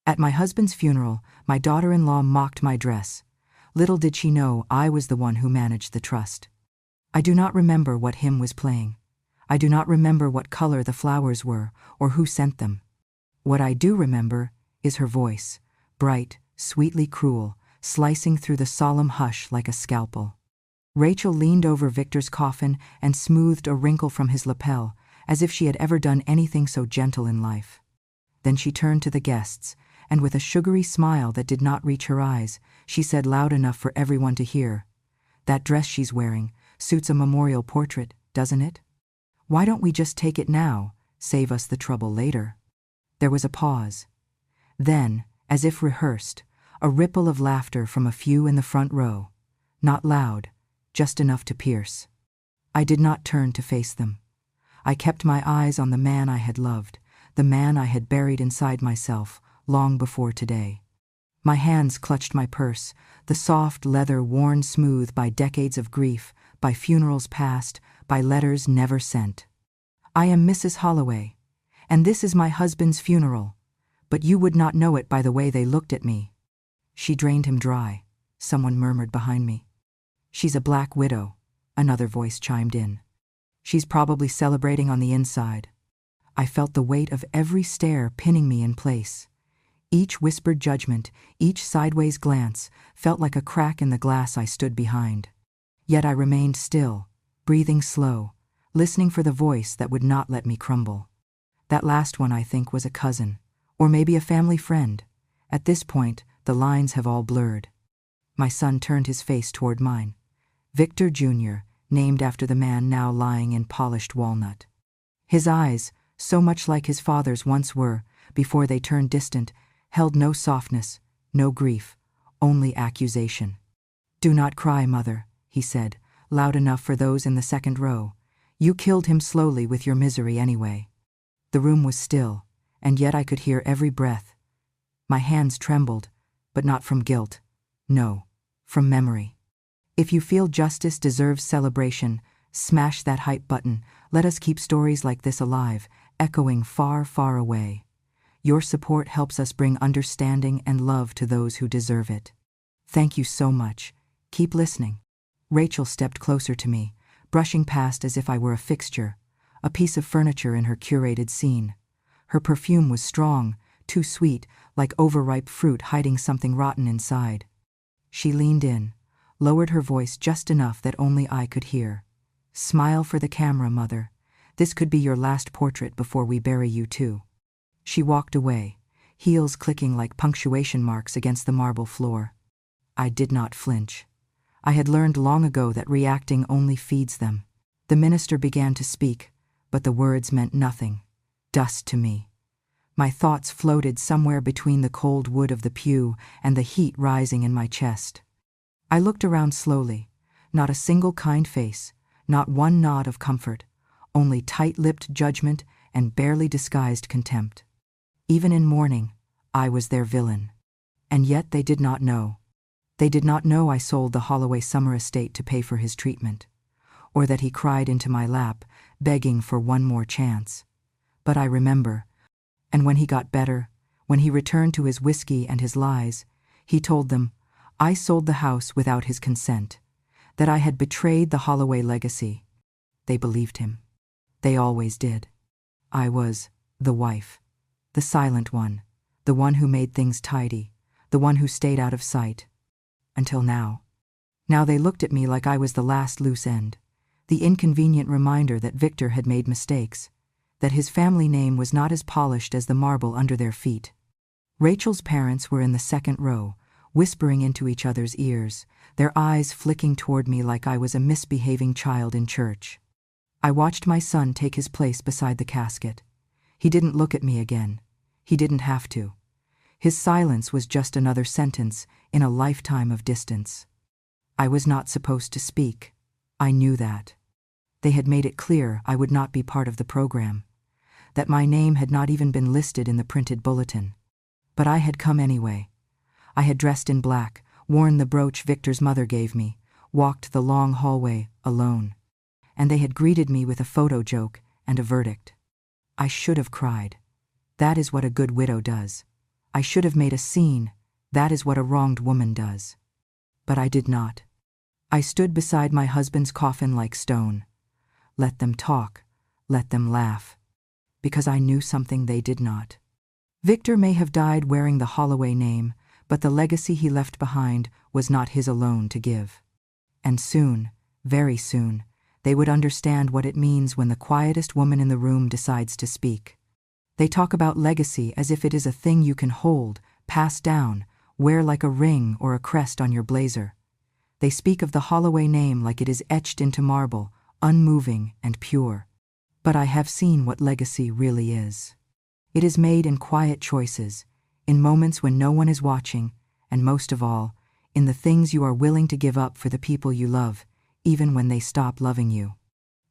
At my husband's funeral, my daughter-in-law mocked my dress. Little did she know I was the one who managed the trust. I do not remember what hymn was playing. I do not remember what color the flowers were or who sent them. What I do remember is her voice, bright, sweetly cruel, slicing through the solemn hush like a scalpel. Rachel leaned over Victor's coffin and smoothed a wrinkle from his lapel, as if she had ever done anything so gentle in life. Then she turned to the guests, and with a sugary smile that did not reach her eyes, she said loud enough for everyone to hear, "That dress she's wearing suits a memorial portrait, doesn't it? Why don't we just take it now, save us the trouble later?" There was a pause. Then, as if rehearsed, a ripple of laughter from a few in the front row. Not loud, just enough to pierce. I did not turn to face them. I kept my eyes on the man I had loved, the man I had buried inside myself long before today. My hands clutched my purse, the soft leather worn smooth by decades of grief, by funerals past, by letters never sent. "I am Mrs. Holloway, and this is my husband's funeral, but you would not know it by the way they looked at me." "She drained him dry," someone murmured behind me. "She's a black widow," another voice chimed in. "She's probably celebrating on the inside." I felt the weight of every stare pinning me in place. Each whispered judgment, each sideways glance, felt like a crack in the glass I stood behind. Yet I remained still, breathing slow, listening for the voice that would not let me crumble. That last one, I think, was a cousin, or maybe a family friend. At this point, the lines have all blurred. My son turned his face toward mine. Victor Jr., named after the man now lying in polished walnut. His eyes, so much like his father's once were, before they turned distant, held no softness, no grief, only accusation. "Do not cry, mother," he said, loud enough for those in the second row. "You killed him slowly with your misery anyway." The room was still, and yet I could hear every breath. My hands trembled, but not from guilt. No, from memory. If you feel justice deserves celebration, smash that hype button. Let us keep stories like this alive, echoing far, far away. Your support helps us bring understanding and love to those who deserve it. Thank you so much. Keep listening. Rachel stepped closer to me, brushing past as if I were a fixture, a piece of furniture in her curated scene. Her perfume was strong, too sweet, like overripe fruit hiding something rotten inside. She leaned in, lowered her voice just enough that only I could hear. "Smile for the camera, mother. This could be your last portrait before we bury you too." She walked away, heels clicking like punctuation marks against the marble floor. I did not flinch. I had learned long ago that reacting only feeds them. The minister began to speak, but the words meant nothing. Dust to me. My thoughts floated somewhere between the cold wood of the pew and the heat rising in my chest. I looked around slowly. Not a single kind face, not one nod of comfort, only tight-lipped judgment and barely disguised contempt. Even in mourning, I was their villain. And yet they did not know. They did not know I sold the Holloway summer estate to pay for his treatment, or that he cried into my lap, begging for one more chance. But I remember. And when he got better, when he returned to his whiskey and his lies, he told them, I sold the house without his consent, that I had betrayed the Holloway legacy. They believed him. They always did. I was the wife, the silent one, the one who made things tidy, the one who stayed out of sight. Until now. Now they looked at me like I was the last loose end, the inconvenient reminder that Victor had made mistakes, that his family name was not as polished as the marble under their feet. Rachel's parents were in the second row, whispering into each other's ears, their eyes flicking toward me like I was a misbehaving child in church. I watched my son take his place beside the casket. He didn't look at me again. He didn't have to. His silence was just another sentence in a lifetime of distance. I was not supposed to speak. I knew that. They had made it clear I would not be part of the program, that my name had not even been listed in the printed bulletin. But I had come anyway. I had dressed in black, worn the brooch Victor's mother gave me, walked the long hallway alone. And they had greeted me with a photo joke and a verdict. I should have cried. That is what a good widow does. I should have made a scene. That is what a wronged woman does. But I did not. I stood beside my husband's coffin like stone. Let them talk. Let them laugh. Because I knew something they did not. Victor may have died wearing the Holloway name, but the legacy he left behind was not his alone to give. And soon, very soon, they would understand what it means when the quietest woman in the room decides to speak. They talk about legacy as if it is a thing you can hold, pass down, wear like a ring or a crest on your blazer. They speak of the Holloway name like it is etched into marble, unmoving and pure. But I have seen what legacy really is. It is made in quiet choices, in moments when no one is watching, and most of all, in the things you are willing to give up for the people you love, even when they stop loving you.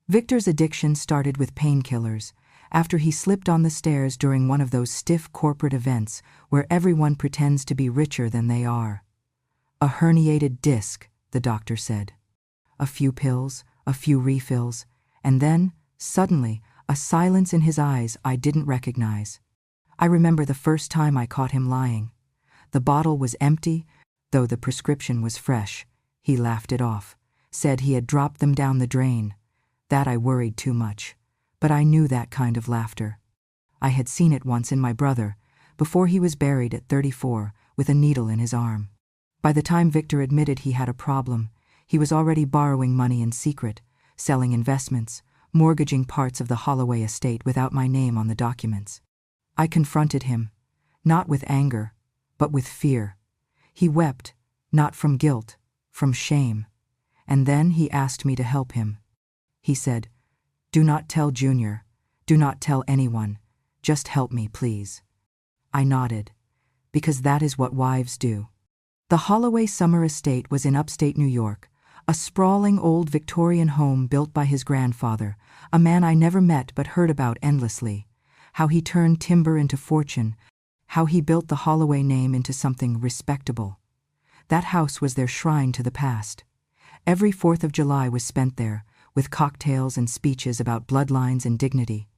Victor's addiction started with painkillers, after he slipped on the stairs during one of those stiff corporate events where everyone pretends to be richer than they are. A herniated disc, the doctor said. A few pills, a few refills, and then, suddenly, a silence in his eyes I didn't recognize. I remember the first time I caught him lying. The bottle was empty, though the prescription was fresh. He laughed it off, said he had dropped them down the drain. That I worried too much. But I knew that kind of laughter. I had seen it once in my brother, before he was buried at 34, with a needle in his arm. By the time Victor admitted he had a problem, he was already borrowing money in secret, selling investments, mortgaging parts of the Holloway estate without my name on the documents. I confronted him, not with anger, but with fear. He wept, not from guilt, from shame. And then he asked me to help him. He said, "Do not tell Junior. Do not tell anyone. Just help me, please." I nodded, because that is what wives do. The Holloway summer estate was in upstate New York, a sprawling old Victorian home built by his grandfather, a man I never met but heard about endlessly. How he turned timber into fortune, how he built the Holloway name into something respectable. That house was their shrine to the past. Every 4th of July was spent there, with cocktails and speeches about bloodlines and dignity.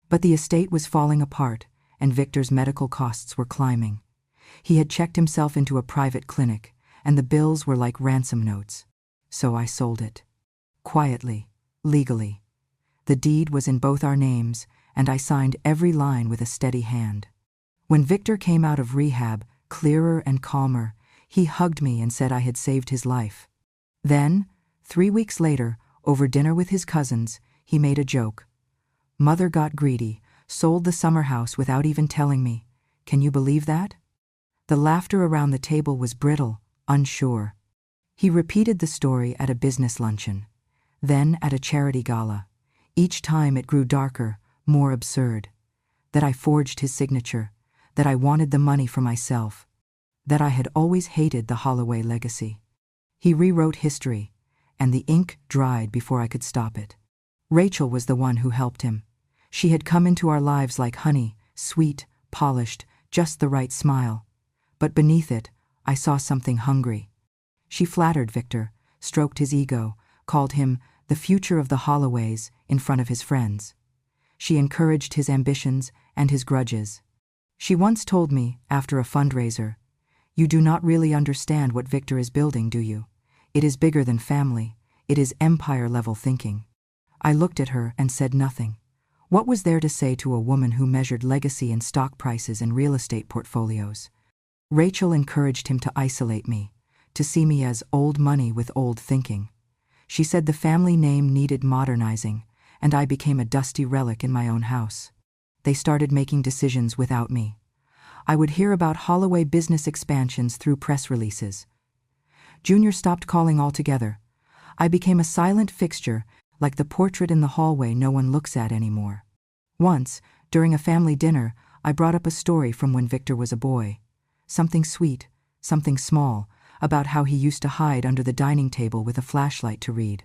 But the estate was falling apart, and Victor's medical costs were climbing. He had checked himself into a private clinic, and the bills were like ransom notes. So I sold it. Quietly, legally. The deed was in both our names, and I signed every line with a steady hand. When Victor came out of rehab, clearer and calmer, he hugged me and said I had saved his life. Then, 3 weeks later, over dinner with his cousins, he made a joke. "Mother got greedy, sold the summer house without even telling me. Can you believe that?" The laughter around the table was brittle, unsure. He repeated the story at a business luncheon, then at a charity gala. Each time it grew darker, more absurd. That I forged his signature, that I wanted the money for myself, that I had always hated the Holloway legacy. He rewrote history, and the ink dried before I could stop it. Rachel was the one who helped him. She had come into our lives like honey, sweet, polished, just the right smile. But beneath it, I saw something hungry. She flattered Victor, stroked his ego, called him the future of the Holloways in front of his friends. She encouraged his ambitions and his grudges. She once told me, after a fundraiser, "You do not really understand what Victor is building, do you? It is bigger than family. It is empire-level thinking." I looked at her and said nothing. What was there to say to a woman who measured legacy in stock prices and real estate portfolios? Rachel encouraged him to isolate me, to see me as old money with old thinking. She said the family name needed modernizing, and I became a dusty relic in my own house. They started making decisions without me. I would hear about Holloway business expansions through press releases. Junior stopped calling altogether. I became a silent fixture, like the portrait in the hallway no one looks at anymore. Once, during a family dinner, I brought up a story from when Victor was a boy. Something sweet, something small, about how he used to hide under the dining table with a flashlight to read.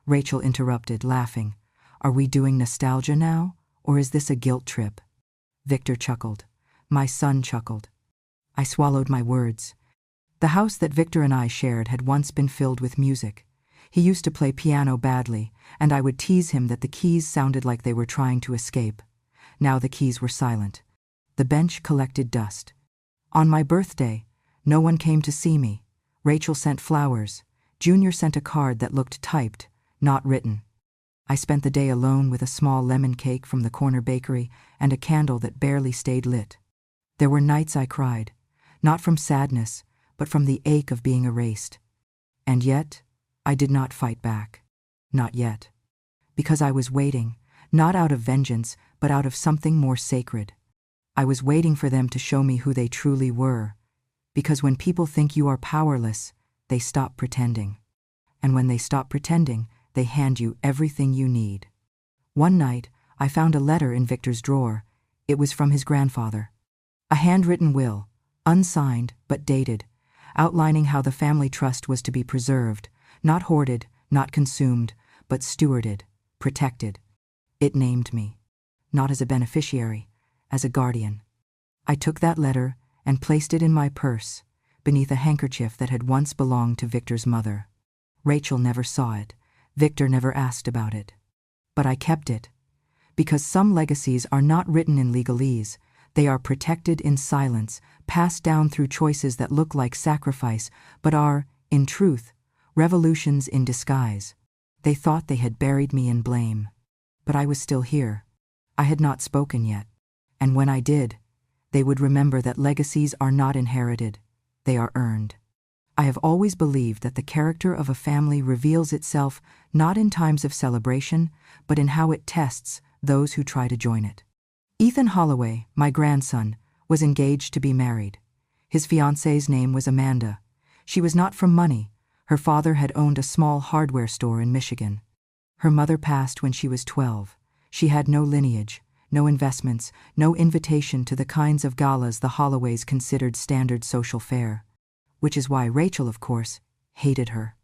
Rachel interrupted, laughing. "Are we doing nostalgia now, or is this a guilt trip?" Victor chuckled. My son chuckled. I swallowed my words. The house that Victor and I shared had once been filled with music. He used to play piano badly, and I would tease him that the keys sounded like they were trying to escape. Now the keys were silent. The bench collected dust. On my birthday, no one came to see me. Rachel sent flowers. Junior sent a card that looked typed, not written. I spent the day alone with a small lemon cake from the corner bakery and a candle that barely stayed lit. There were nights I cried, not from sadness, but from the ache of being erased. And yet, I did not fight back. Not yet. Because I was waiting, not out of vengeance, but out of something more sacred. I was waiting for them to show me who they truly were. Because when people think you are powerless, they stop pretending. And when they stop pretending, they hand you everything you need. One night, I found a letter in Victor's drawer. It was from his grandfather. A handwritten will, unsigned but dated, outlining how the family trust was to be preserved, not hoarded, not consumed, but stewarded, protected. It named me, not as a beneficiary, as a guardian. I took that letter and placed it in my purse, beneath a handkerchief that had once belonged to Victor's mother. Rachel never saw it. Victor never asked about it. But I kept it. Because some legacies are not written in legalese, they are protected in silence, passed down through choices that look like sacrifice, but are, in truth, revolutions in disguise. They thought they had buried me in blame. But I was still here. I had not spoken yet. And when I did, they would remember that legacies are not inherited. They are earned. I have always believed that the character of a family reveals itself not in times of celebration, but in how it tests those who try to join it. Ethan Holloway, my grandson, was engaged to be married. His fiancée's name was Amanda. She was not from money. Her father had owned a small hardware store in Michigan. Her mother passed when she was 12. She had no lineage, no investments, no invitation to the kinds of galas the Holloways considered standard social fare. Which is why Rachel, of course, hated her.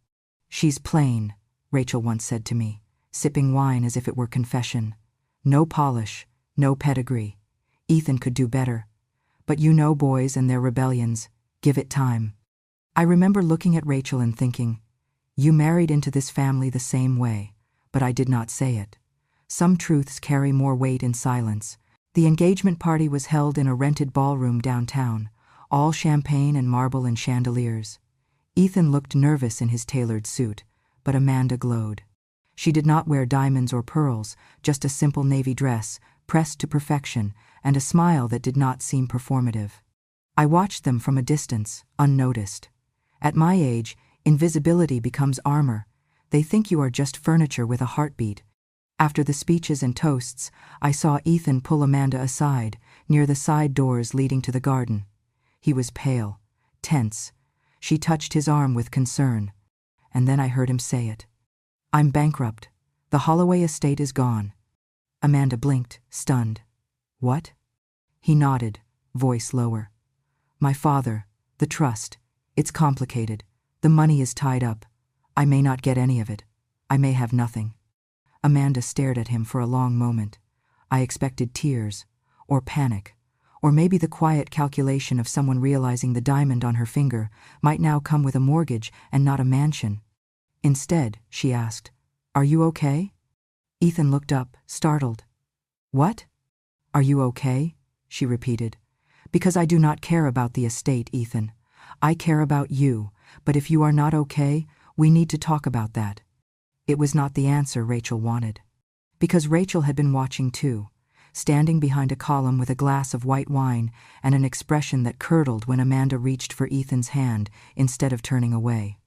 "She's plain," Rachel once said to me, sipping wine as if it were confession. "No polish, no pedigree. Ethan could do better. But you know boys and their rebellions. Give it time." I remember looking at Rachel and thinking, you married into this family the same way, but I did not say it. Some truths carry more weight in silence. The engagement party was held in a rented ballroom downtown, all champagne and marble and chandeliers. Ethan looked nervous in his tailored suit, but Amanda glowed. She did not wear diamonds or pearls, just a simple navy dress, pressed to perfection, and a smile that did not seem performative. I watched them from a distance, unnoticed. At my age, invisibility becomes armor. They think you are just furniture with a heartbeat. After the speeches and toasts, I saw Ethan pull Amanda aside, near the side doors leading to the garden. He was pale, tense. She touched his arm with concern. And then I heard him say it. "I'm bankrupt. The Holloway estate is gone." Amanda blinked, stunned. "What?" He nodded, voice lower. "My father, the trust. It's complicated. The money is tied up. I may not get any of it. I may have nothing." Amanda stared at him for a long moment. I expected tears, or panic, or maybe the quiet calculation of someone realizing the diamond on her finger might now come with a mortgage and not a mansion. Instead, she asked, "Are you okay?" Ethan looked up, startled. "What? Are you okay?" she repeated. "Because I do not care about the estate, Ethan. I care about you, but if you are not okay, we need to talk about that." It was not the answer Rachel wanted. Because Rachel had been watching too, standing behind a column with a glass of white wine and an expression that curdled when Amanda reached for Ethan's hand instead of turning away.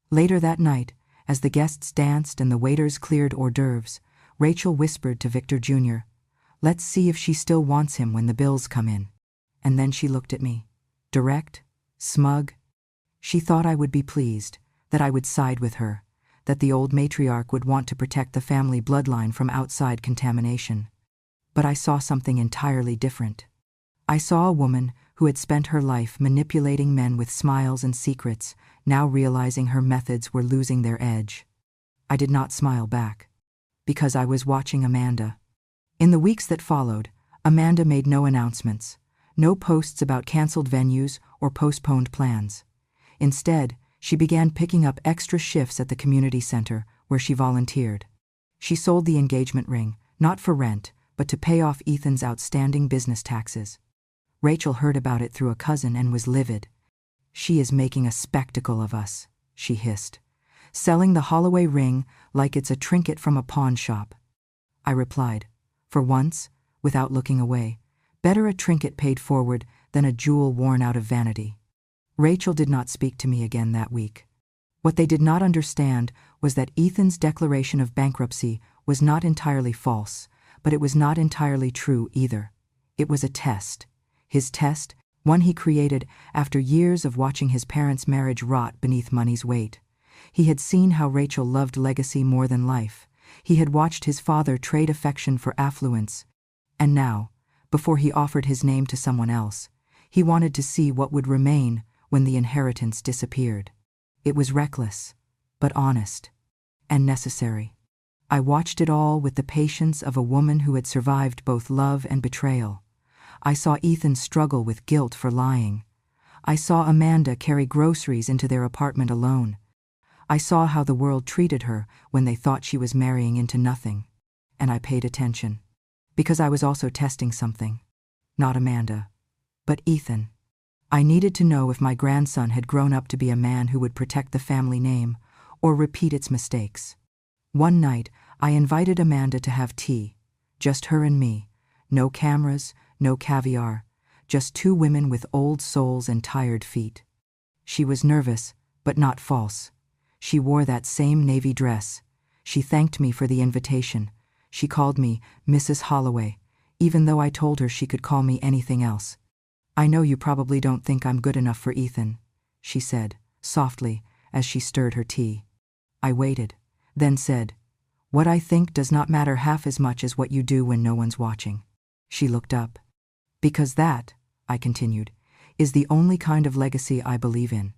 Later that night, as the guests danced and the waiters cleared hors d'oeuvres, Rachel whispered to Victor Jr., "Let's see if she still wants him when the bills come in." And then she looked at me, direct, smug. She thought I would be pleased, that I would side with her, that the old matriarch would want to protect the family bloodline from outside contamination. But I saw something entirely different. I saw a woman who had spent her life manipulating men with smiles and secrets, now realizing her methods were losing their edge. I did not smile back, because I was watching Amanda. In the weeks that followed, Amanda made no announcements, no posts about canceled venues or postponed plans. Instead, she began picking up extra shifts at the community center, where she volunteered. She sold the engagement ring, not for rent, but to pay off Ethan's outstanding business taxes. Rachel heard about it through a cousin and was livid. "She is making a spectacle of us," she hissed, "selling the Holloway ring like it's a trinket from a pawn shop." I replied, for once, without looking away, "Better a trinket paid forward than a jewel worn out of vanity." Rachel did not speak to me again that week. What they did not understand was that Ethan's declaration of bankruptcy was not entirely false, but it was not entirely true either. It was a test. His test, one he created after years of watching his parents' marriage rot beneath money's weight. He had seen how Rachel loved legacy more than life. He had watched his father trade affection for affluence. And now, before he offered his name to someone else, he wanted to see what would remain when the inheritance disappeared. It was reckless, but honest, and necessary. I watched it all with the patience of a woman who had survived both love and betrayal. I saw Ethan struggle with guilt for lying. I saw Amanda carry groceries into their apartment alone. I saw how the world treated her when they thought she was marrying into nothing. And I paid attention. Because I was also testing something. Not Amanda, but Ethan. I needed to know if my grandson had grown up to be a man who would protect the family name or repeat its mistakes. One night, I invited Amanda to have tea. Just her and me. No cameras, no caviar. Just two women with old souls and tired feet. She was nervous, but not false. She wore that same navy dress. She thanked me for the invitation. She called me Mrs. Holloway, even though I told her she could call me anything else. "I know you probably don't think I'm good enough for Ethan," she said, softly, as she stirred her tea. I waited, then said, "What I think does not matter half as much as what you do when no one's watching." She looked up. "Because that," I continued, "is the only kind of legacy I believe in."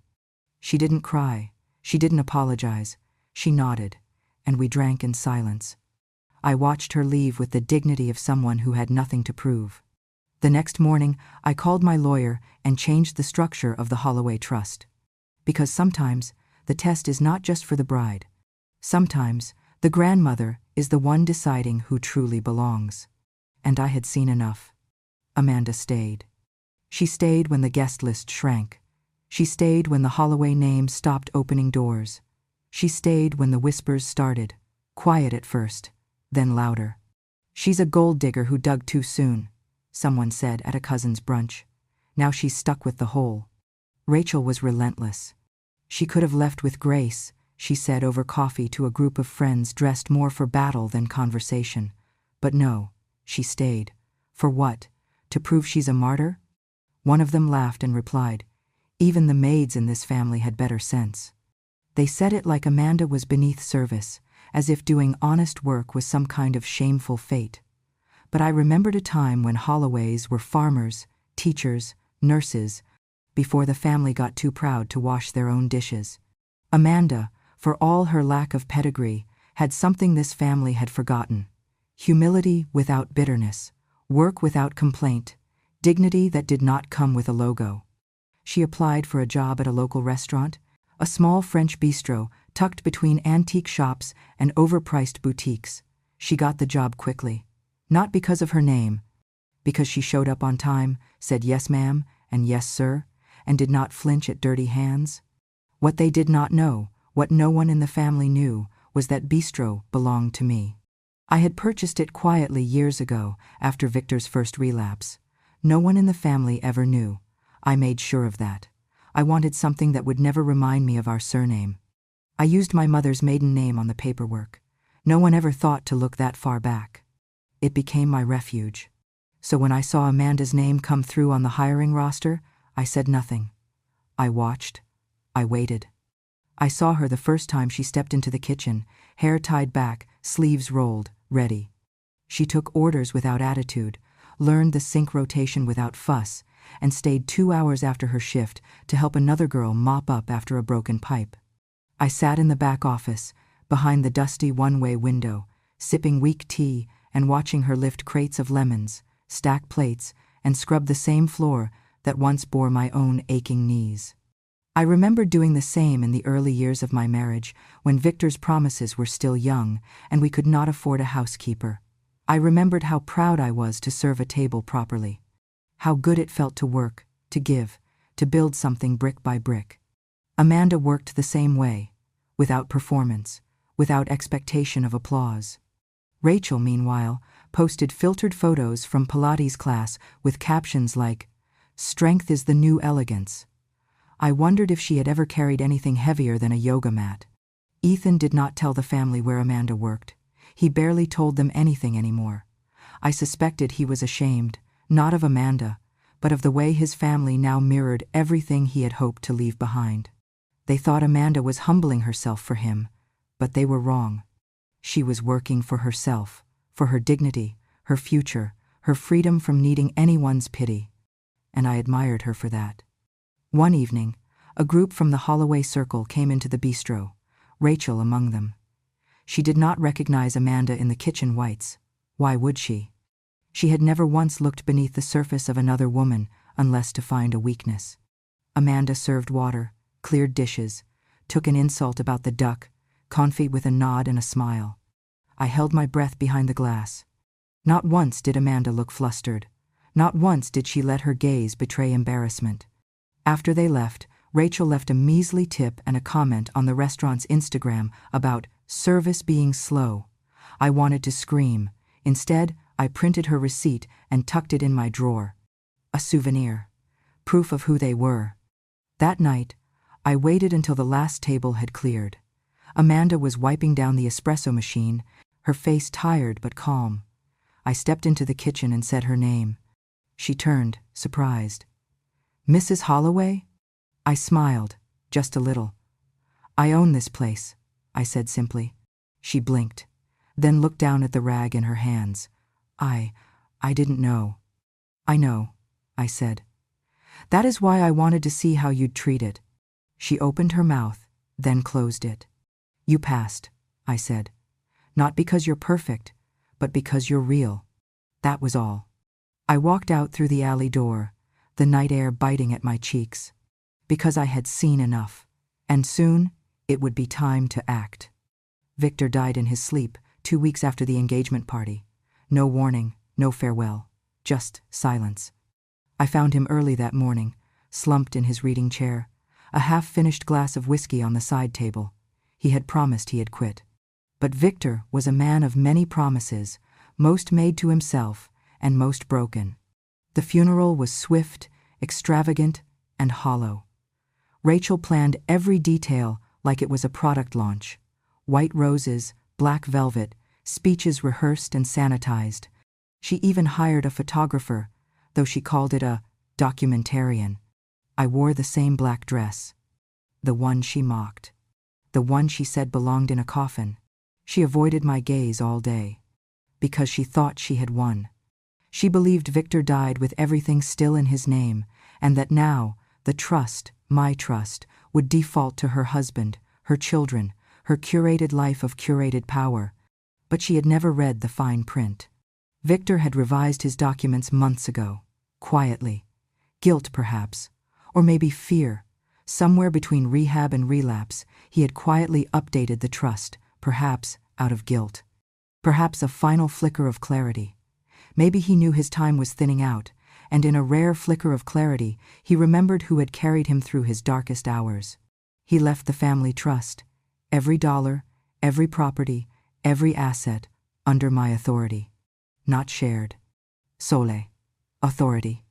She didn't cry. She didn't apologize. She nodded, and we drank in silence. I watched her leave with the dignity of someone who had nothing to prove. The next morning, I called my lawyer and changed the structure of the Holloway Trust. Because sometimes, the test is not just for the bride. Sometimes, the grandmother is the one deciding who truly belongs. And I had seen enough. Amanda stayed. She stayed when the guest list shrank. She stayed when the Holloway name stopped opening doors. She stayed when the whispers started, quiet at first, then louder. "She's a gold digger who dug too soon," someone said at a cousin's brunch. "Now she's stuck with the hole." Rachel was relentless. "She could have left with grace," she said over coffee to a group of friends dressed more for battle than conversation. But no, she stayed. For what? To prove she's a martyr? One of them laughed and replied, "Even the maids in this family had better sense." They said it like Amanda was beneath service, as if doing honest work was some kind of shameful fate. But I remembered a time when Holloways were farmers, teachers, nurses, before the family got too proud to wash their own dishes. Amanda, for all her lack of pedigree, had something this family had forgotten: humility without bitterness, work without complaint, dignity that did not come with a logo. She applied for a job at a local restaurant, a small French bistro tucked between antique shops and overpriced boutiques. She got the job quickly. Not because of her name, because she showed up on time, said yes ma'am and yes sir, and did not flinch at dirty hands. What they did not know, what no one in the family knew, was that bistro belonged to me. I had purchased it quietly years ago, after Victor's first relapse. No one in the family ever knew. I made sure of that. I wanted something that would never remind me of our surname. I used my mother's maiden name on the paperwork. No one ever thought to look that far back. It became my refuge. So when I saw Amanda's name come through on the hiring roster, I said nothing. I watched. I waited. I saw her the first time she stepped into the kitchen, hair tied back, sleeves rolled, ready. She took orders without attitude, learned the sink rotation without fuss, and stayed 2 hours after her shift to help another girl mop up after a broken pipe. I sat in the back office, behind the dusty one-way window, sipping weak tea and watching her lift crates of lemons, stack plates, and scrub the same floor that once bore my own aching knees. I remember doing the same in the early years of my marriage, when Victor's promises were still young and we could not afford a housekeeper. I remembered how proud I was to serve a table properly. how good it felt to work, to give, to build something brick by brick. Amanda worked the same way, without performance, without expectation of applause. Rachel, meanwhile, posted filtered photos from Pilates class with captions like, "Strength is the new elegance." I wondered if she had ever carried anything heavier than a yoga mat. Ethan did not tell the family where Amanda worked. He barely told them anything anymore. I suspected he was ashamed, not of Amanda, but of the way his family now mirrored everything he had hoped to leave behind. They thought Amanda was humbling herself for him, but they were wrong. She was working for herself, for her dignity, her future, her freedom from needing anyone's pity. And I admired her for that. One evening, a group from the Holloway circle came into the bistro, Rachel among them. She did not recognize Amanda in the kitchen whites. Why would she? She had never once looked beneath the surface of another woman unless to find a weakness. Amanda served water, cleared dishes, took an insult about the duck, confit with a nod and a smile. I held my breath behind the glass. Not once did Amanda look flustered. Not once did she let her gaze betray embarrassment. After they left, Rachel left a measly tip and a comment on the restaurant's Instagram about service being slow. I wanted to scream. Instead, I printed her receipt and tucked it in my drawer. A souvenir. Proof of who they were. That night, I waited until the last table had cleared. Amanda was wiping down the espresso machine, her face tired but calm. I stepped into the kitchen and said her name. She turned, surprised. "Mrs. Holloway?" I smiled, just a little. "I own this place," I said simply. She blinked, then looked down at the rag in her hands. I didn't know." "I know," I said. "That is why I wanted to see how you'd treat it." She opened her mouth, then closed it. "You passed," I said. "Not because you're perfect, but because you're real." That was all. I walked out through the alley door, the night air biting at my cheeks, because I had seen enough, and soon it would be time to act. Victor died in his sleep 2 weeks after the engagement party. No warning, no farewell, just silence. I found him early that morning, slumped in his reading chair, a half-finished glass of whiskey on the side table. He had promised he had quit. But Victor was a man of many promises, most made to himself and most broken. The funeral was swift, extravagant, and hollow. Rachel planned every detail like it was a product launch. White roses, black velvet, speeches rehearsed and sanitized. She even hired a photographer, though she called it a documentarian. I wore the same black dress. The one she mocked. The one she said belonged in a coffin. She avoided my gaze all day. Because she thought she had won. She believed Victor died with everything still in his name, and that now, the trust, my trust, would default to her husband, her children, her curated life of curated power. But she had never read the fine print. Victor had revised his documents months ago, quietly. Guilt, perhaps, or maybe fear. Somewhere between rehab and relapse, he had quietly updated the trust, perhaps out of guilt. Perhaps a final flicker of clarity. Maybe he knew his time was thinning out, and in a rare flicker of clarity, he remembered who had carried him through his darkest hours. He left the family trust, every dollar, every property, every asset, under my authority. Not shared. Sole. Authority.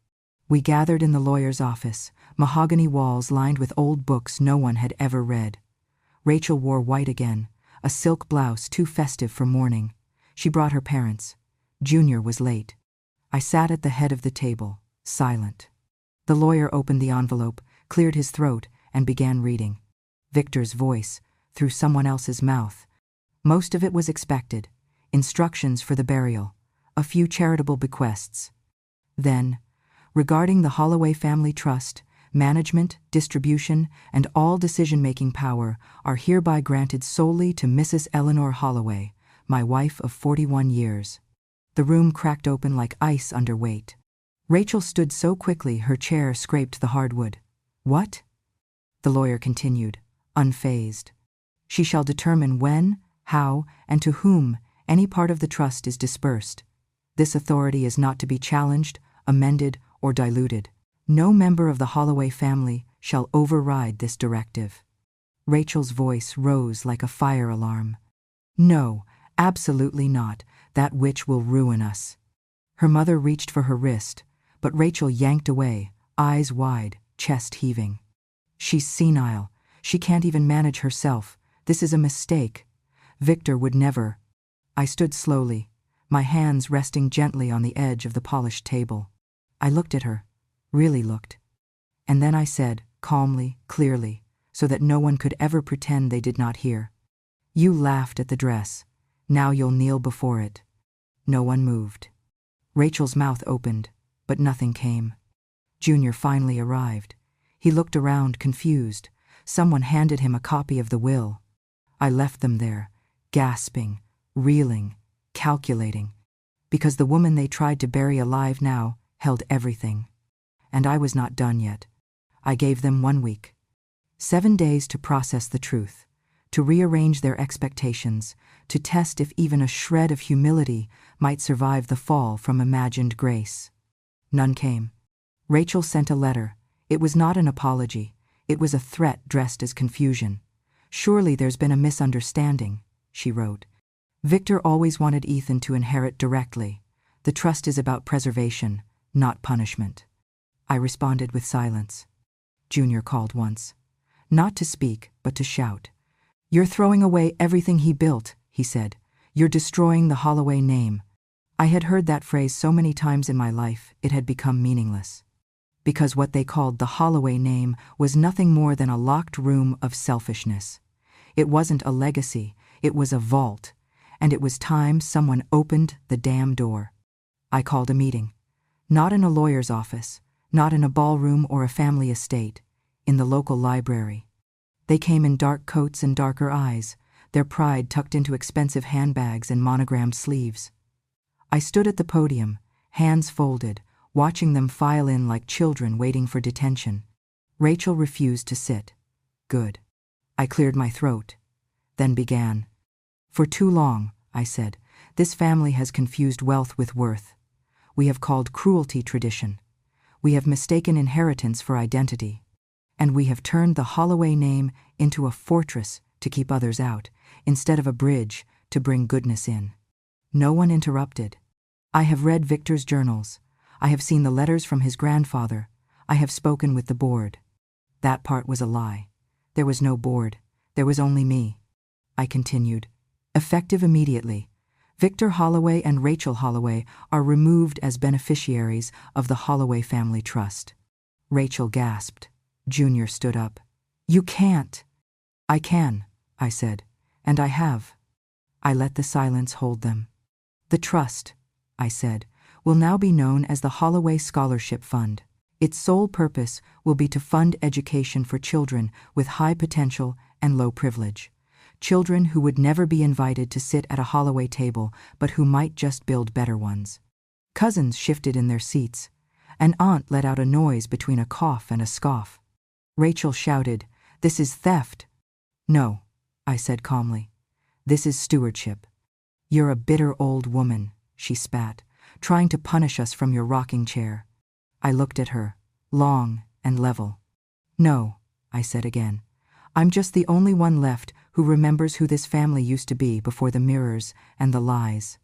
We gathered in the lawyer's office, mahogany walls lined with old books no one had ever read. Rachel wore white again, a silk blouse too festive for mourning. She brought her parents. Junior was late. I sat at the head of the table, silent. The lawyer opened the envelope, cleared his throat, and began reading. Victor's voice, through someone else's mouth. Most of it was expected. Instructions for the burial. A few charitable bequests. Then, regarding the Holloway family trust, management, distribution, and all decision-making power are hereby granted solely to Mrs. Eleanor Holloway, my wife of 41 years. The room cracked open like ice under weight. Rachel stood so quickly her chair scraped the hardwood. "What?" The lawyer continued, unfazed. "She shall determine when, how, and to whom any part of the trust is dispersed. This authority is not to be challenged, amended, or diluted. No member of the Holloway family shall override this directive. Rachel's voice rose like a fire alarm. No, absolutely not. That witch will ruin us. Her mother reached for her wrist, but Rachel yanked away, eyes wide, chest heaving. She's senile. She can't even manage herself. This is a mistake. Victor would never. I stood slowly, my hands resting gently on the edge of the polished table. I looked at her, really looked. And then I said, calmly, clearly, so that no one could ever pretend they did not hear. You laughed at the dress. Now you'll kneel before it. No one moved. Rachel's mouth opened, but nothing came. Junior finally arrived. He looked around, confused. Someone handed him a copy of the will. I left them there, gasping, reeling, calculating, because the woman they tried to bury alive now held everything. And I was not done yet. I gave them 1 week. 7 days to process the truth, to rearrange their expectations, to test if even a shred of humility might survive the fall from imagined grace. None came. Rachel sent a letter. It was not an apology. It was a threat dressed as confusion. Surely there's been a misunderstanding, she wrote. Victor always wanted Ethan to inherit directly. The trust is about preservation, not punishment. I responded with silence. Junior called once. Not to speak, but to shout. You're throwing away everything he built, he said. You're destroying the Holloway name. I had heard that phrase so many times in my life, it had become meaningless. Because what they called the Holloway name was nothing more than a locked room of selfishness. It wasn't a legacy, it was a vault, and it was time someone opened the damn door. I called a meeting. Not in a lawyer's office, not in a ballroom or a family estate, in the local library. They came in dark coats and darker eyes, their pride tucked into expensive handbags and monogrammed sleeves. I stood at the podium, hands folded, watching them file in like children waiting for detention. Rachel refused to sit. Good. I cleared my throat, then began. For too long, I said, this family has confused wealth with worth. We have called cruelty tradition. We have mistaken inheritance for identity. And we have turned the Holloway name into a fortress to keep others out, instead of a bridge to bring goodness in. No one interrupted. I have read Victor's journals. I have seen the letters from his grandfather. I have spoken with the board. That part was a lie. There was no board. There was only me. I continued. Effective immediately. Victor Holloway and Rachel Holloway are removed as beneficiaries of the Holloway family trust. Rachel gasped. Junior stood up. You can't. I can, I said, and I have. I let the silence hold them. The trust, I said, will now be known as the Holloway Scholarship Fund. Its sole purpose will be to fund education for children with high potential and low privilege. Children who would never be invited to sit at a Holloway table, but who might just build better ones. Cousins shifted in their seats. An aunt let out a noise between a cough and a scoff. Rachel shouted, "This is theft." "No," I said calmly. "This is stewardship. You're a bitter old woman," she spat, "trying to punish us from your rocking chair." I looked at her, long and level. "No," I said again. "I'm just the only one left who remembers who this family used to be before the mirrors and the lies."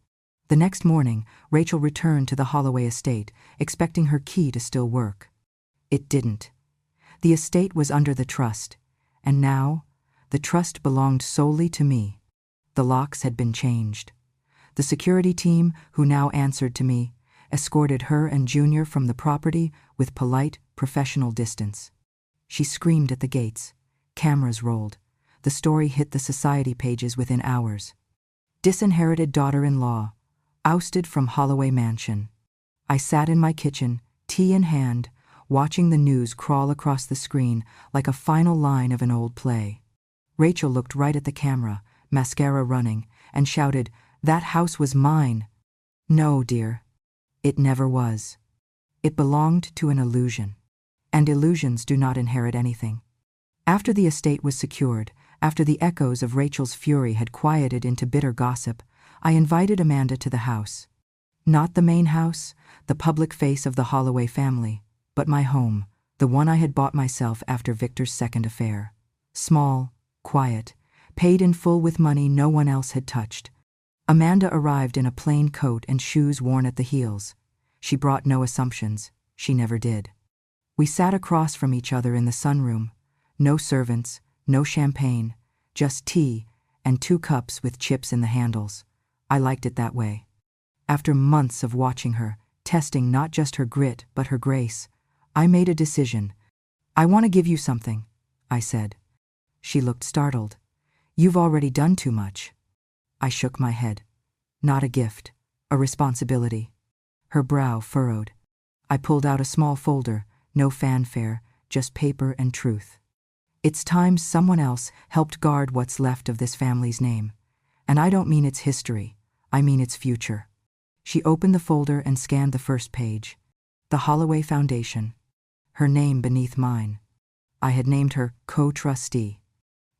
The next morning, Rachel returned to the Holloway estate, expecting her key to still work. It didn't. The estate was under the trust, and now, the trust belonged solely to me. The locks had been changed. The security team, who now answered to me, escorted her and Junior from the property with polite, professional distance. She screamed at the gates. Cameras rolled. The story hit the society pages within hours. Disinherited daughter-in-law, ousted from Holloway Mansion. I sat in my kitchen, tea in hand, watching the news crawl across the screen like a final line of an old play. Rachel looked right at the camera, mascara running, and shouted, "That house was mine." No, dear. It never was. It belonged to an illusion. And illusions do not inherit anything. After the estate was secured, after the echoes of Rachel's fury had quieted into bitter gossip, I invited Amanda to the house. Not the main house, the public face of the Holloway family, but my home, the one I had bought myself after Victor's second affair. Small, quiet, paid in full with money no one else had touched. Amanda arrived in a plain coat and shoes worn at the heels. She brought no assumptions. She never did. We sat across from each other in the sunroom. No servants, no champagne, just tea and 2 cups with chips in the handles. I liked it that way. After months of watching her, testing not just her grit but her grace, I made a decision. "I want to give you something," I said. She looked startled. "You've already done too much." I shook my head. "Not a gift, a responsibility." Her brow furrowed. I pulled out a small folder, no fanfare, just paper and truth. "It's time someone else helped guard what's left of this family's name. And I don't mean its history, I mean its future." She opened the folder and scanned the first page. The Holloway Foundation. Her name beneath mine. I had named her co-trustee.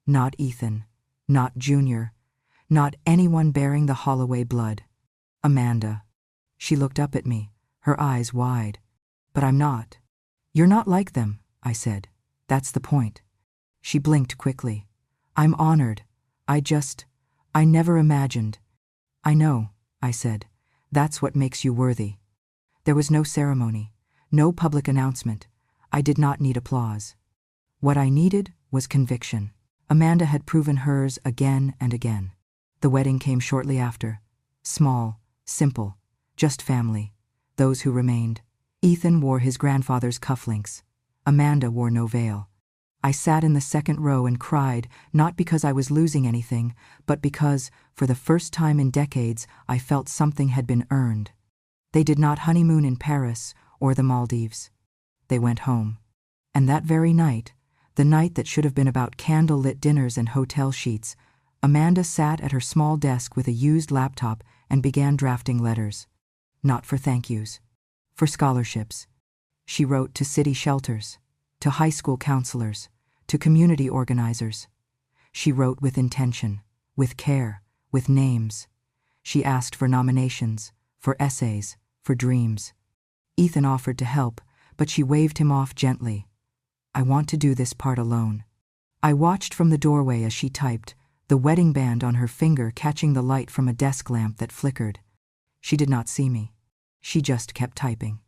Not Ethan, not Junior, not anyone bearing the Holloway blood. Amanda. She looked up at me, her eyes wide. "But I'm not." "You're not like them," I said. "That's the point." She blinked quickly. "I'm honored. I never imagined." "I know," I said. "That's what makes you worthy." There was no ceremony, no public announcement. I did not need applause. What I needed was conviction. Amanda had proven hers again and again. The wedding came shortly after. Small, simple, just family, those who remained. Ethan wore his grandfather's cufflinks. Amanda wore no veil. I sat in the second row and cried, not because I was losing anything, but because, for the first time in decades, I felt something had been earned. They did not honeymoon in Paris or the Maldives. They went home. And that very night, the night that should have been about candle-lit dinners and hotel sheets, Amanda sat at her small desk with a used laptop and began drafting letters. Not for thank yous. For scholarships. She wrote to city shelters, to high school counselors, to community organizers. She wrote with intention, with care, with names. She asked for nominations, for essays, for dreams. Ethan offered to help, but she waved him off gently. "I want to do this part alone." I watched from the doorway as she typed, the wedding band on her finger catching the light from a desk lamp that flickered. She did not see me. She just kept typing.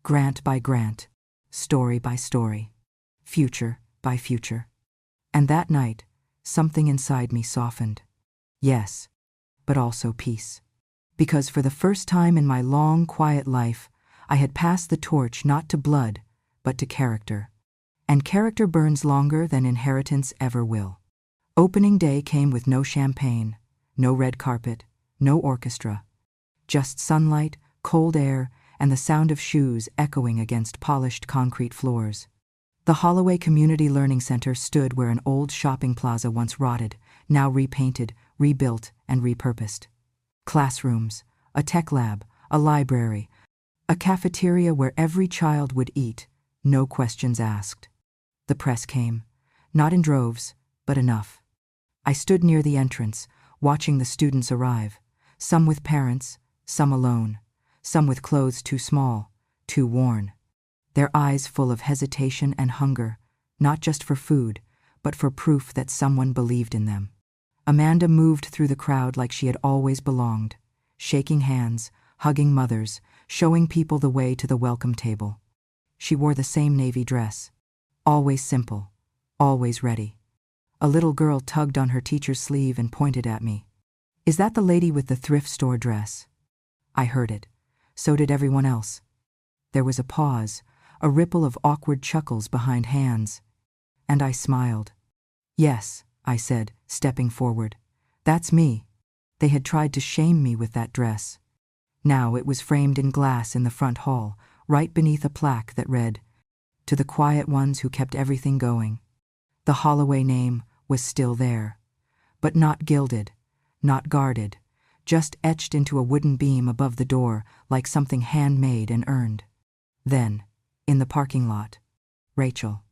Grant by grant, story by story, future by future. And that night, something inside me softened. Yes, but also peace. Because for the first time in my long, quiet life, I had passed the torch not to blood, but to character. And character burns longer than inheritance ever will. Opening day came with no champagne, no red carpet, no orchestra. Just sunlight, cold air, and the sound of shoes echoing against polished concrete floors. The Holloway Community Learning Center stood where an old shopping plaza once rotted, now repainted, rebuilt, and repurposed. Classrooms, a tech lab, a library, a cafeteria where every child would eat, no questions asked. The press came, not in droves, but enough. I stood near the entrance, watching the students arrive, some with parents, some alone, some with clothes too small, too worn. Their eyes full of hesitation and hunger, not just for food, but for proof that someone believed in them. Amanda moved through the crowd like she had always belonged, shaking hands, hugging mothers, showing people the way to the welcome table. She wore the same navy dress, always simple, always ready. A little girl tugged on her teacher's sleeve and pointed at me. "Is that the lady with the thrift store dress?" I heard it. So did everyone else. There was a pause, a ripple of awkward chuckles behind hands. And I smiled. "Yes," I said, stepping forward. "That's me." They had tried to shame me with that dress. Now it was framed in glass in the front hall, right beneath a plaque that read, "To the quiet ones who kept everything going." The Holloway name was still there, but not gilded, not guarded, just etched into a wooden beam above the door like something handmade and earned. Then, in the parking lot, Rachel.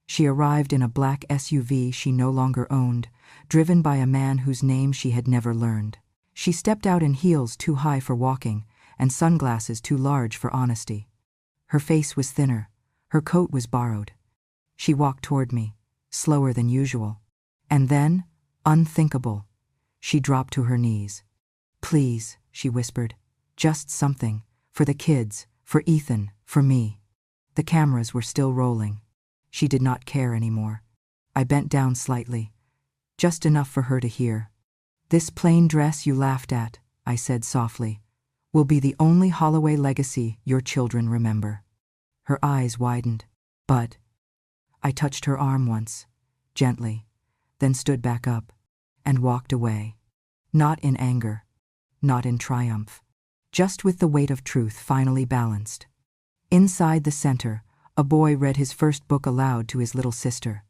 She arrived in a black SUV she no longer owned, driven by a man whose name she had never learned. She stepped out in heels too high for walking, and sunglasses too large for honesty. Her face was thinner. Her coat was borrowed. She walked toward me, slower than usual. And then, unthinkable, she dropped to her knees. "Please," she whispered, "just something. For the kids, for Ethan, for me." The cameras were still rolling. She did not care anymore. I bent down slightly, just enough for her to hear. "This plain dress you laughed at," I said softly, "will be the only Holloway legacy your children remember." Her eyes widened. "But—" I touched her arm once, gently, then stood back up and walked away. Not in anger, not in triumph, just with the weight of truth finally balanced. Inside the center, a boy read his first book aloud to his little sister.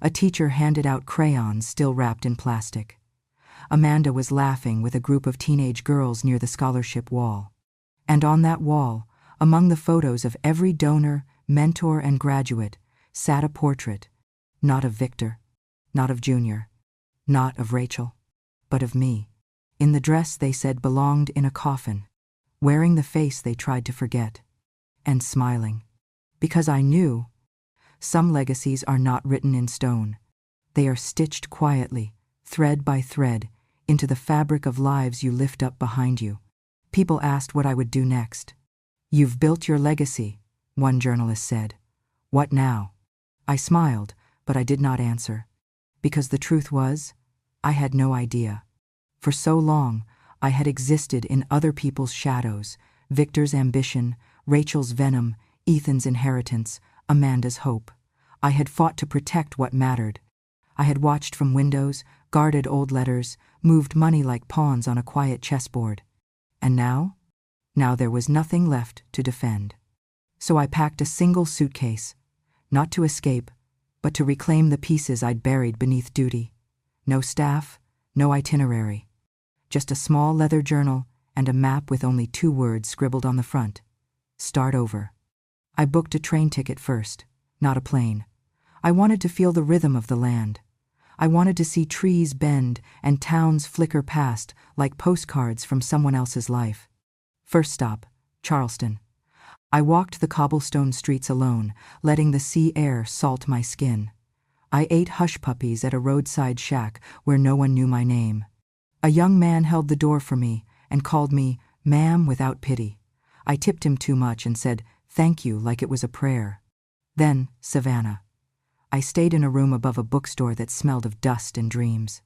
A teacher handed out crayons still wrapped in plastic. Amanda was laughing with a group of teenage girls near the scholarship wall. And on that wall, among the photos of every donor, mentor, and graduate, sat a portrait, not of Victor, not of Junior, not of Rachel, but of me, in the dress they said belonged in a coffin, wearing the face they tried to forget, and smiling. Because I knew some legacies are not written in stone. They are stitched quietly, thread by thread, into the fabric of lives you lift up behind you. People asked what I would do next. "You've built your legacy," one journalist said. "What now?" I smiled, but I did not answer. Because the truth was, I had no idea. For so long, I had existed in other people's shadows: Victor's ambition, Rachel's venom, Ethan's inheritance, Amanda's hope. I had fought to protect what mattered. I had watched from windows, guarded old letters, moved money like pawns on a quiet chessboard. And now? Now there was nothing left to defend. So I packed a single suitcase, not to escape, but to reclaim the pieces I'd buried beneath duty. No staff, no itinerary. Just a small leather journal and a map with only 2 words scribbled on the front: "Start over." I booked a train ticket first, not a plane. I wanted to feel the rhythm of the land. I wanted to see trees bend and towns flicker past like postcards from someone else's life. First stop, Charleston. I walked the cobblestone streets alone, letting the sea air salt my skin. I ate hush puppies at a roadside shack where no one knew my name. A young man held the door for me and called me "ma'am" without pity. I tipped him too much and said "thank you" like it was a prayer. Then, Savannah. I stayed in a room above a bookstore that smelled of dust and dreams.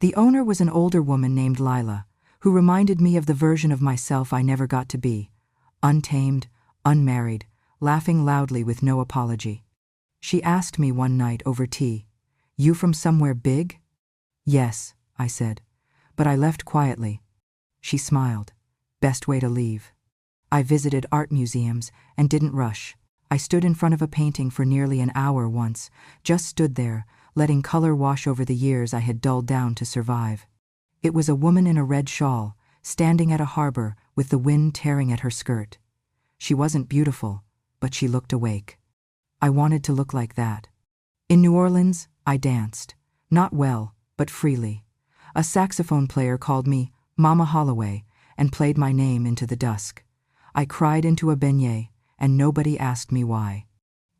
The owner was an older woman named Lila, who reminded me of the version of myself I never got to be: untamed, unmarried, laughing loudly with no apology. She asked me one night over tea, "You from somewhere big?" "Yes," I said, "but I left quietly." She smiled. Best way to leave. I visited art museums and didn't rush. I stood in front of a painting for nearly an hour once, just stood there, letting color wash over the years I had dulled down to survive. It was a woman in a red shawl, standing at a harbor with the wind tearing at her skirt. She wasn't beautiful, but she looked awake. I wanted to look like that. In New Orleans, I danced. Not well, but freely. A saxophone player called me Mama Holloway and played my name into the dusk. I cried into a beignet, and nobody asked me why.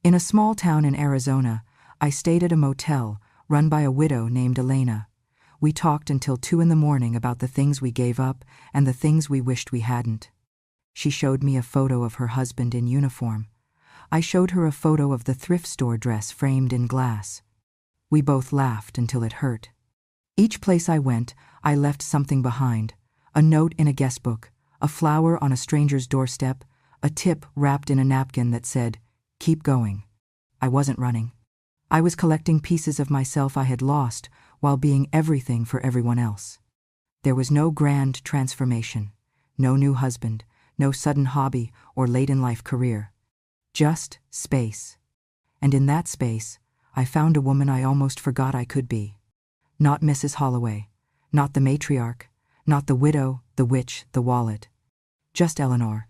In a small town in Arizona, I stayed at a motel run by a widow named Elena. We talked until 2 a.m. about the things we gave up and the things we wished we hadn't. She showed me a photo of her husband in uniform. I showed her a photo of the thrift store dress framed in glass. We both laughed until it hurt. Each place I went, I left something behind: a note in a guest book, a flower on a stranger's doorstep, a tip wrapped in a napkin that said, "Keep going." I wasn't running. I was collecting pieces of myself I had lost while being everything for everyone else. There was no grand transformation, no new husband, no sudden hobby or late-in-life career. Just space. And in that space, I found a woman I almost forgot I could be. Not Mrs. Holloway, not the matriarch, not the widow, the witch, the wallet. Just Eleanor.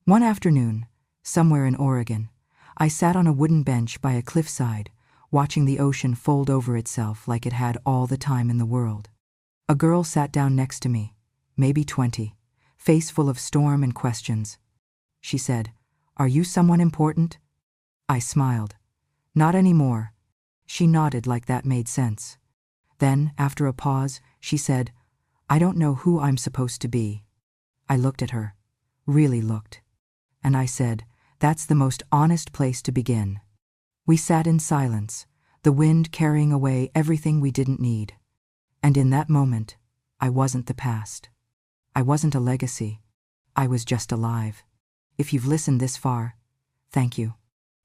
One afternoon, somewhere in Oregon, I sat on a wooden bench by a cliffside, watching the ocean fold over itself like it had all the time in the world. A girl sat down next to me, maybe 20, face full of storm and questions. She said, "Are you someone important?" I smiled. "Not anymore." She nodded like that made sense. Then, after a pause, she said, "I don't know who I'm supposed to be." I looked at her, really looked. And I said, "That's the most honest place to begin." We sat in silence, the wind carrying away everything we didn't need. And in that moment, I wasn't the past. I wasn't a legacy. I was just alive. If you've listened this far, thank you.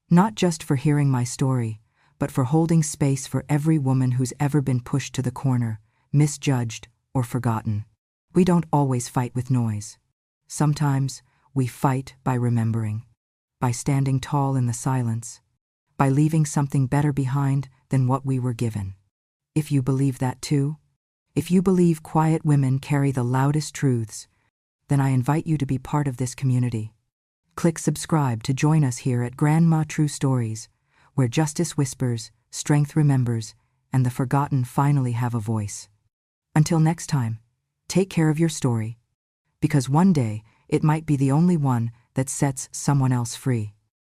Not just for hearing my story, but for holding space for every woman who's ever been pushed to the corner, misjudged, or forgotten. We don't always fight with noise. Sometimes we fight by remembering, by standing tall in the silence, by leaving something better behind than what we were given. If you believe that too, if you believe quiet women carry the loudest truths, then I invite you to be part of this community. Click subscribe to join us here at Grandma True Stories, where justice whispers, strength remembers, and the forgotten finally have a voice. Until next time, take care of your story, because one day it might be the only one that sets someone else free.